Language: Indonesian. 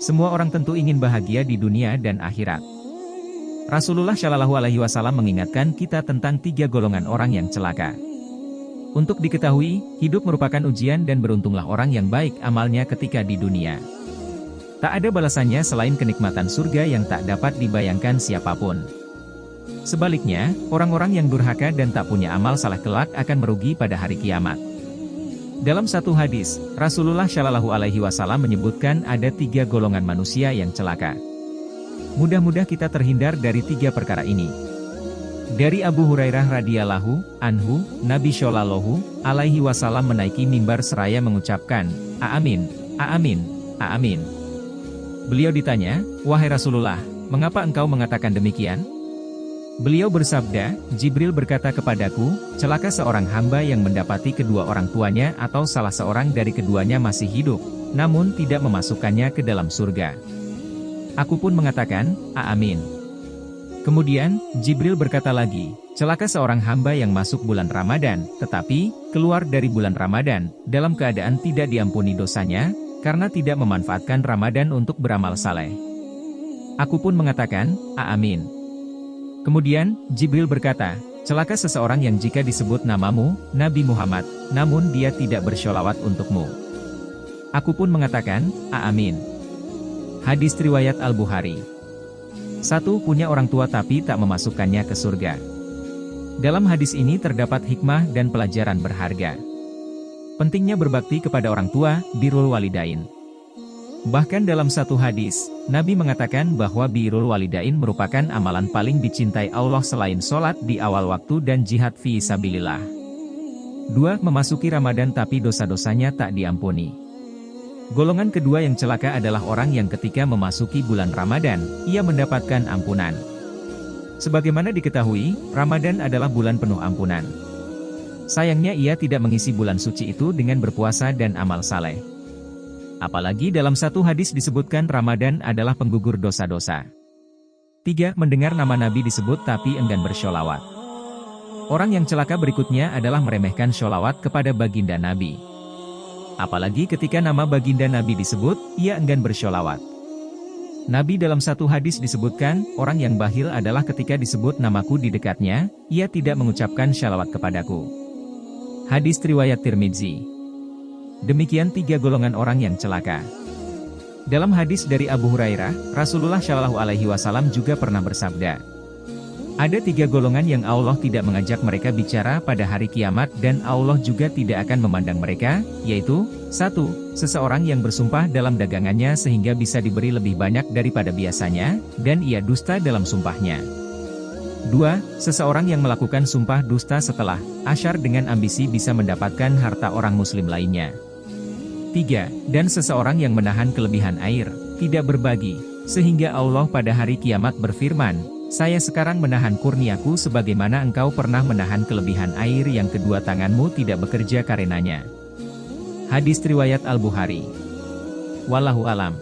Semua orang tentu ingin bahagia di dunia dan akhirat. Rasulullah Shallallahu Alaihi Wasallam mengingatkan kita tentang 3 golongan orang yang celaka. Untuk diketahui, hidup merupakan ujian dan beruntunglah orang yang baik amalnya ketika di dunia. Tak ada balasannya selain kenikmatan surga yang tak dapat dibayangkan siapapun. Sebaliknya, orang-orang yang durhaka dan tak punya amal saleh kelak akan merugi pada hari kiamat. Dalam satu hadis, Rasulullah Shallallahu Alaihi Wasallam menyebutkan ada 3 golongan manusia yang celaka. Mudah-mudah kita terhindar dari 3 perkara ini. Dari Abu Hurairah radhiyallahu anhu, Nabi Shallallahu Alaihi Wasallam menaiki mimbar seraya mengucapkan, "Amin, amin, amin." Beliau ditanya, "Wahai Rasulullah, mengapa engkau mengatakan demikian?" Beliau bersabda, "Jibril berkata kepadaku, celaka seorang hamba yang mendapati kedua orang tuanya atau salah seorang dari keduanya masih hidup, namun tidak memasukkannya ke dalam surga." Aku pun mengatakan, "Amin." Kemudian, Jibril berkata lagi, celaka seorang hamba yang masuk bulan Ramadan, tetapi keluar dari bulan Ramadan, dalam keadaan tidak diampuni dosanya, karena tidak memanfaatkan Ramadan untuk beramal saleh. Aku pun mengatakan, "Amin." Kemudian, Jibril berkata, celaka seseorang yang jika disebut namamu, Nabi Muhammad, namun dia tidak bersholawat untukmu. Aku pun mengatakan, "Amin." Hadis riwayat Al-Bukhari. 1. Punya orang tua tapi tak memasukkannya ke surga. Dalam hadis ini terdapat hikmah dan pelajaran berharga. Pentingnya berbakti kepada orang tua, birrul walidain. Bahkan dalam satu hadis, Nabi mengatakan bahwa birrul walidain merupakan amalan paling dicintai Allah selain sholat di awal waktu dan jihad fi sabilillah. 2. Memasuki Ramadan tapi dosa-dosanya tak diampuni. Golongan kedua yang celaka adalah orang yang ketika memasuki bulan Ramadan, ia mendapatkan ampunan. Sebagaimana diketahui, Ramadan adalah bulan penuh ampunan. Sayangnya ia tidak mengisi bulan suci itu dengan berpuasa dan amal saleh. Apalagi dalam satu hadis disebutkan Ramadan adalah penggugur dosa-dosa. 3. Mendengar nama Nabi disebut tapi enggan bersholawat. Orang yang celaka berikutnya adalah meremehkan sholawat kepada baginda Nabi. Apalagi ketika nama baginda Nabi disebut, ia enggan bersholawat. Nabi dalam satu hadis disebutkan, orang yang bakhil adalah ketika disebut namaku di dekatnya, ia tidak mengucapkan sholawat kepadaku. Hadis riwayat Tirmidzi. Demikian 3 golongan orang yang celaka. Dalam hadis dari Abu Hurairah, Rasulullah Shallallahu Alaihi Wasallam juga pernah bersabda, ada 3 golongan yang Allah tidak mengajak mereka bicara pada hari kiamat dan Allah juga tidak akan memandang mereka, yaitu 1. Seseorang yang bersumpah dalam dagangannya sehingga bisa diberi lebih banyak daripada biasanya, dan ia dusta dalam sumpahnya. 2. Seseorang yang melakukan sumpah dusta setelah asyar dengan ambisi bisa mendapatkan harta orang muslim lainnya. 3. Dan seseorang yang menahan kelebihan air, tidak berbagi, sehingga Allah pada hari kiamat berfirman, saya sekarang menahan kurniaku sebagaimana engkau pernah menahan kelebihan air yang kedua tanganmu tidak bekerja karenanya. Hadis riwayat Al-Bukhari. Wallahu alam.